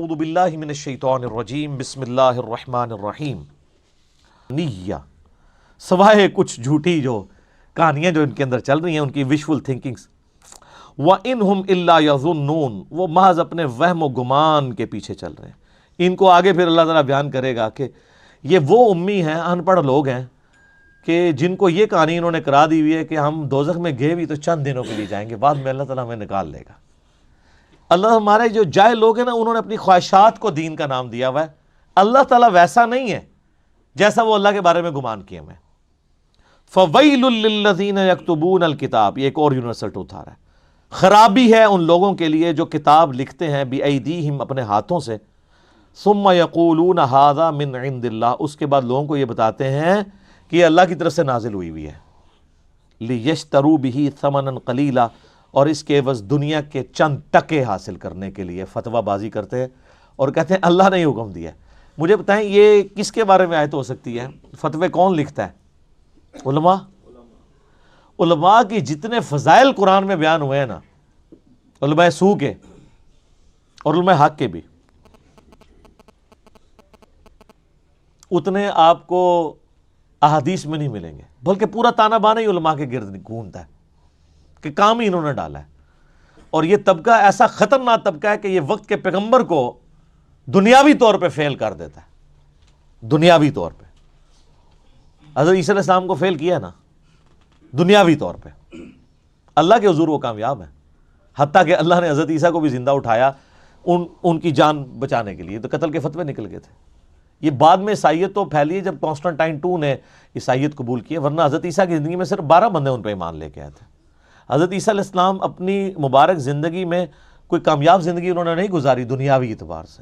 اعوذ باللہ من الشیطان الرجیم بسم اللہ الرحمن الرحیم. نیہ سوائے کچھ جھوٹی جو کہانیاں جو ان کے اندر چل رہی ہیں، ان کی وشفل تھنکنگز. وَإِنْهُمْ إِلَّا يَظُنُّونَ، وہ محض اپنے وہم و گمان کے پیچھے چل رہے ہیں. ان کو آگے پھر اللہ تعالیٰ بیان کرے گا کہ یہ وہ امی ہیں، ان پڑھ لوگ ہیں کہ جن کو یہ کہانی انہوں نے کرا دی ہوئی ہے کہ ہم دوزخ میں گئے بھی تو چند دنوں کے لیے جائیں گے، بعد میں اللہ تعالیٰ ہمیں نکال لے گا. اللہ ہمارے جو جاہل لوگ ہیں نا، انہوں نے اپنی خواہشات کو دین کا نام دیا ہوا ہے. اللہ تعالیٰ ویسا نہیں ہے جیسا وہ اللہ کے بارے میں گمان کیے ہوئے. فَوَيْلٌ لِّلَّذِينَ يَكْتُبُونَ الْكِتَابَ، یہ ایک اور یونیورسل ٹروتھ آ رہا ہے. خرابی ہے ان لوگوں کے لیے جو کتاب لکھتے ہیں بِأَيْدِيهِمْ، اپنے ہاتھوں سے. ثُمَّ يَقُولُونَ هَذَا مِنْ عِنْدِ اللَّهِ، اس کے بعد لوگوں کو یہ بتاتے ہیں کہ یہ اللہ کی طرف سے نازل ہوئی ہوئی ہے. لِيَشْتَرُوا بِهِ ثَمَنًا قَلِيلًا، اور اس کے عوض دنیا کے چند ٹکے حاصل کرنے کے لیے فتویٰ بازی کرتے ہیں اور کہتے ہیں اللہ نے حکم دیا ہے. مجھے بتائیں یہ کس کے بارے میں آیت ہو سکتی ہے؟ فتوے کون لکھتا ہے؟ علماء. علماء کی جتنے فضائل قرآن میں بیان ہوئے ہیں نا، علماء سو کے اور علماء حق کے بھی، اتنے آپ کو احادیث میں نہیں ملیں گے. بلکہ پورا تانا بانا ہی علماء کے گرد گھومتا ہے کہ کام ہی انہوں نے ڈالا ہے. اور یہ طبقہ ایسا خطرناک طبقہ ہے کہ یہ وقت کے پیغمبر کو دنیاوی طور پہ فیل کر دیتا ہے. دنیاوی طور پہ حضرت عیسیٰ علیہ السلام کو فیل کیا ہے نا دنیاوی طور پہ. اللہ کے حضور وہ کامیاب ہیں، حتیٰ کہ اللہ نے حضرت عیسیٰ کو بھی زندہ اٹھایا ان کی جان بچانے کے لیے. تو قتل کے فتوے نکل گئے تھے. یہ بعد میں عیسائیت تو پھیلی ہے جب کانسٹنٹائن II نے عیسائیت قبول کی، ورنہ حضرت عیسیٰ کی زندگی میں صرف 12 بندے ان پہ ایمان لے کے آئے تھے. حضرت عیسیٰ علیہ السلام اپنی مبارک زندگی میں کوئی کامیاب زندگی انہوں نے نہیں گزاری دنیاوی اعتبار سے.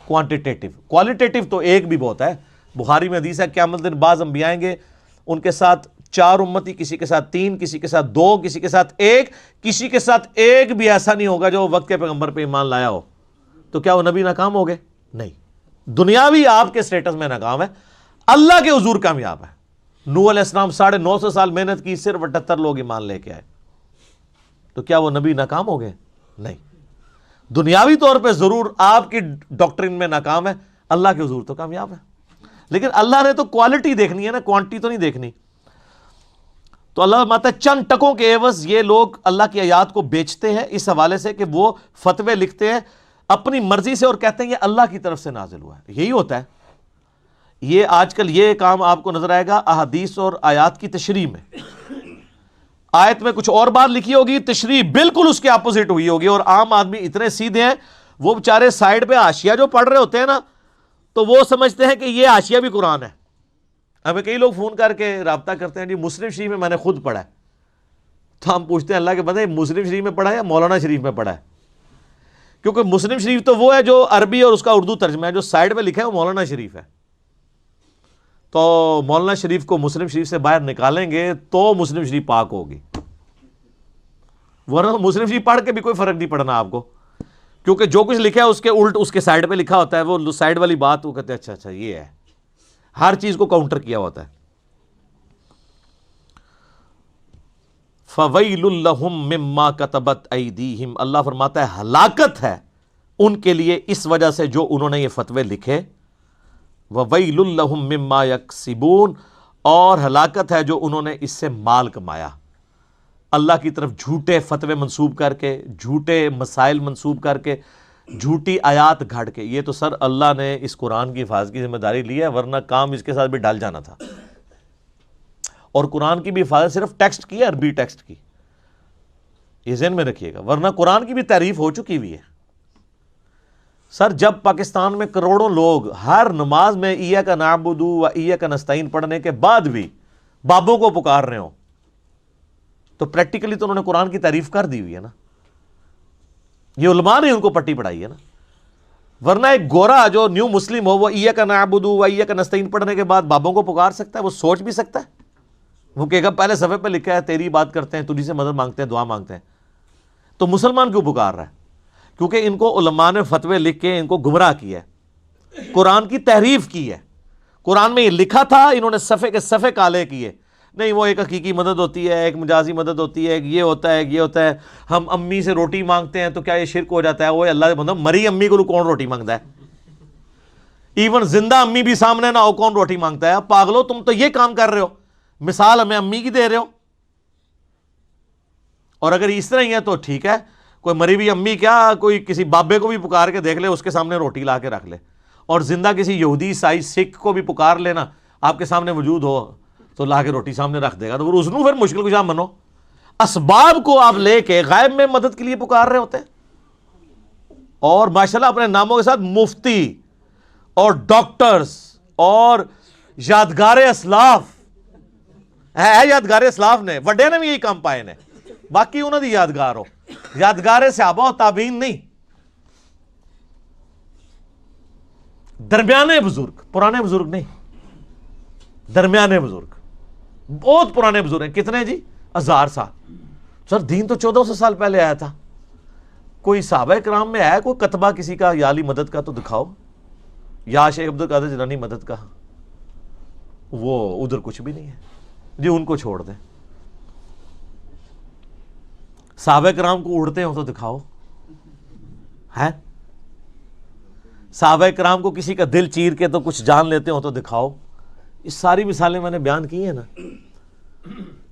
کوانٹیٹیو، کوالیٹیٹیو تو ایک بھی بہت ہے. بخاری میں حدیث ہے قیامت دن بعض انبیاء آئیں گے، ان کے ساتھ 4 امتی، کسی کے ساتھ 3، کسی کے ساتھ 2، کسی کے ساتھ 1، کسی کے ساتھ ایک بھی ایسا نہیں ہوگا جو وقت کے پیغمبر پہ ایمان لایا ہو. تو کیا وہ نبی ناکام ہو گئے؟ نہیں. دنیاوی آپ کے سٹیٹس میں ناکام ہے، اللہ کے حضور کامیاب ہے. نوح علیہ السلام 950 سال محنت کی، صرف 78 لوگ ایمان لے کے آئے. تو کیا وہ نبی ناکام ہو گئے؟ نہیں. دنیاوی طور پہ ضرور آپ کی ڈاکٹرن میں ناکام ہے، اللہ کے حضور تو کامیاب ہے. لیکن اللہ نے تو کوالٹی دیکھنی ہے نا، کوانٹی تو نہیں دیکھنی. تو اللہ فرماتا ہے چند ٹکوں کے عوض یہ لوگ اللہ کی آیات کو بیچتے ہیں اس حوالے سے کہ وہ فتوے لکھتے ہیں اپنی مرضی سے اور کہتے ہیں یہ اللہ کی طرف سے نازل ہوا ہے. یہی ہوتا ہے. یہ آج کل یہ کام آپ کو نظر آئے گا احادیث اور آیات کی تشریح میں. آیت میں کچھ اور بات لکھی ہوگی، تشریح بالکل اس کے اپوزٹ ہوئی ہوگی. اور عام آدمی اتنے سیدھے ہیں، وہ بیچارے سائیڈ پہ حاشیہ جو پڑھ رہے ہوتے ہیں نا، تو وہ سمجھتے ہیں کہ یہ حاشیہ بھی قرآن ہے. ہمیں کئی لوگ فون کر کے رابطہ کرتے ہیں، جی مسلم شریف میں میں نے خود پڑھا ہے. تو ہم پوچھتے ہیں اللہ کے بندے مسلم شریف میں پڑھا ہے یا مولانا شریف میں پڑھا ہے؟ کیونکہ مسلم شریف تو وہ ہے جو عربی اور اس کا اردو ترجمہ ہے، جو سائیڈ پہ لکھا ہے وہ مولانا شریف ہے. تو مولانا شریف کو مسلم شریف سے باہر نکالیں گے تو مسلم شریف پاک ہوگی، ورنہ مسلم شریف پڑھ کے بھی کوئی فرق نہیں پڑنا آپ کو. کیونکہ جو کچھ لکھا ہے اس کے الٹ اس کے سائیڈ پہ لکھا ہوتا ہے، وہ سائیڈ والی بات وہ کہتے ہیں اچھا یہ ہے. ہر چیز کو کاؤنٹر کیا ہوتا ہے. فَوَيْلٌ لَهُم مِّمَّا كَتَبَتْ أَيْدِيهِمْ، اللہ فرماتا ہے ہلاکت ہے ان کے لیے اس وجہ سے جو انہوں نے یہ فتوے لکھے. وَوَيْلٌ لَهُم مِّمَّا يَكْسِبُونَ، اور ہلاکت ہے جو انہوں نے اس سے مال کمایا. اللہ کی طرف جھوٹے فتوے منسوب کر کے، جھوٹے مسائل منسوب کر کے، جھوٹی آیات گھڑ کے. یہ تو سر اللہ نے اس قرآن کی حفاظت کی ذمہ داری لی ہے، ورنہ کام اس کے ساتھ بھی ڈال جانا تھا. اور قرآن کی بھی حفاظت صرف ٹیکسٹ کی ہے، عربی ٹیکسٹ کی، یہ ذہن میں رکھیے گا. ورنہ قرآن کی بھی تعریف ہو چکی ہوئی ہے. سر جب پاکستان میں کروڑوں لوگ ہر نماز میں ایاک نعبد و ایاک نستعین پڑھنے کے بعد بھی بابوں کو پکار رہے ہوں، تو پریکٹیکلی تو انہوں نے قرآن کی تعریف کر دی ہوئی ہے نا. یہ علماء نے ان کو پٹی پڑھائی ہے نا. ورنہ ایک گورا جو نیو مسلم ہو، وہ ایاک نعبد و ایاک نستعین پڑھنے کے بعد بابوں کو پکار سکتا ہے؟ وہ سوچ بھی سکتا ہے؟ وہ کہے گا پہلے صفحے پہ لکھا ہے تیری بات کرتے ہیں، تجھی سے مدد مانگتے ہیں، دعا مانگتے ہیں. تو مسلمان کیوں پکار رہا ہے؟ کیونکہ ان کو علماء نے فتوے لکھ کے ان کو گمراہ کیا ہے، قرآن کی تحریف کی ہے. قرآن میں یہ لکھا تھا، انہوں نے صفحے کے صفحے کالے کیے. نہیں وہ ایک حقیقی مدد ہوتی ہے، ایک مجازی مدد ہوتی ہے، ایک یہ ہوتا ہے، ایک یہ ہوتا ہے، ہم امی سے روٹی مانگتے ہیں تو کیا یہ شرک ہو جاتا ہے؟ وہ اللہ مطلب مری امی کو کون روٹی مانگتا ہے؟ ایون زندہ امی بھی سامنے نہ ہو کون روٹی مانگتا ہے؟ پاگلو تم تو یہ کام کر رہے ہو، مثال ہمیں امی کی دے رہے ہو. اور اگر اس طرح ہی ہے تو ٹھیک ہے، کوئی مری ہوئی امی کیا کوئی کسی بابے کو بھی پکار کے دیکھ لے، اس کے سامنے روٹی لا کے رکھ لے، اور زندہ کسی یہودی عیسائی سکھ کو بھی پکار لینا، آپ کے سامنے وجود ہو تو لا کے روٹی سامنے رکھ دے گا. تو اس نو پھر مشکل کشا منو. اسباب کو آپ لے کے غیب میں مدد کے لیے پکار رہے ہوتے ہیں. اور ماشاءاللہ اپنے ناموں کے ساتھ مفتی اور ڈاکٹرز اور یادگار اسلاف ہے یادگار اسلاف نے وڈے نے بھی یہی کام پائے نے، باقی انہوں دی یادگار ہو، یادگار صحابہ و تابعین نہیں. درمیانے بزرگ، پرانے بزرگ نہیں، درمیانے بزرگ، بہت پرانے بزرگ ہیں. کتنے جی؟ 1000 سال. سر دین تو 1400 سال پہلے آیا تھا. کوئی صحابہ کرام میں ہے کوئی کتبہ کسی کا یا علی مدد کا تو دکھاؤ، یا شیخ عبد القادر جیلانی مدد کا. وہ ادھر کچھ بھی نہیں ہے جی، ان کو چھوڑ دیں. صحابہ کرام کو اڑتے ہوں تو دکھاؤ، ہے صحابہ کرام کو کسی کا دل چیر کے تو کچھ جان لیتے ہوں تو دکھاؤ. یہ ساری مثالیں میں نے بیان کی ہیں نا.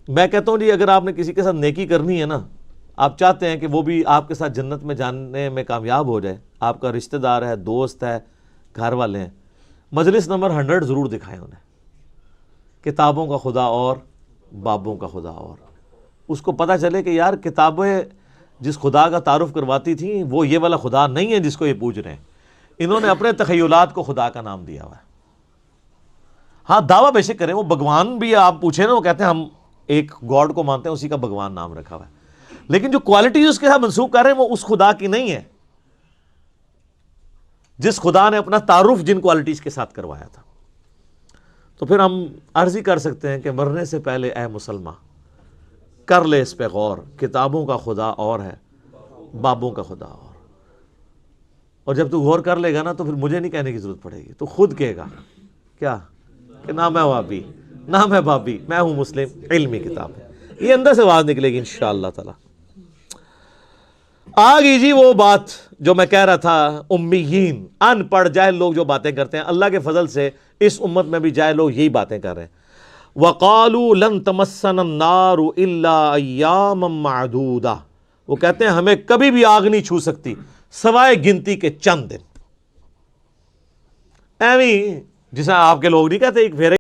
میں کہتا ہوں جی اگر آپ نے کسی کے ساتھ نیکی کرنی ہے نا، آپ چاہتے ہیں کہ وہ بھی آپ کے ساتھ جنت میں جانے میں کامیاب ہو جائے، آپ کا رشتہ دار ہے، دوست ہے، گھر والے ہیں، مجلس نمبر 100 ضرور دکھائیں انہیں. کتابوں کا خدا اور بابوں کا خدا اور. اس کو پتہ چلے کہ یار کتابیں جس خدا کا تعارف کرواتی تھیں وہ یہ والا خدا نہیں ہے جس کو یہ پوج رہے ہیں. انہوں نے اپنے تخیلات کو خدا کا نام دیا ہوا ہے. ہاں دعویٰ بے شک کریں، وہ بھگوان بھی آپ پوچھیں نا، وہ کہتے ہیں ہم ایک گاڈ کو مانتے ہیں، اسی کا بھگوان نام رکھا ہوا ہے، لیکن جو کوالٹی اس کے ساتھ منسوخ کر رہے ہیں وہ اس خدا کی نہیں ہے جس خدا نے اپنا تعارف جن کوالٹیز کے ساتھ کروایا تھا. تو پھر ہم عرض ہی کر سکتے ہیں کہ مرنے سے پہلے اے مسلمان کر لے اس پہ غور، کتابوں کا خدا اور ہے، بابوں کا خدا اور. اور جب تو غور کر لے گا نا تو پھر مجھے نہیں کہنے کی ضرورت پڑے گی، تو خود کہے گا کیا کہ نہ میں وابی نہ میں بابی، میں ہوں مسلم، علمی کتاب ہے. یہ اندر سے آواز نکلے گی انشاءاللہ تعالی. آگئی جی وہ بات جو میں کہہ رہا تھا، امیین ان پڑھ جاہل لوگ جو باتیں کرتے ہیں. اللہ کے فضل سے اس امت میں بھی جاہل لوگ یہی باتیں کر رہے ہیں. وَقَالُوا لَن تَمَسَّنَا النَّارُ إِلَّا أَيَّامًا مَعْدُودَةً، وہ کہتے ہیں ہمیں کبھی بھی آگ نہیں چھو سکتی سوائے گنتی کے چند دن. ایویں جیسا آپ کے لوگ نہیں کہتے ایک پھیرے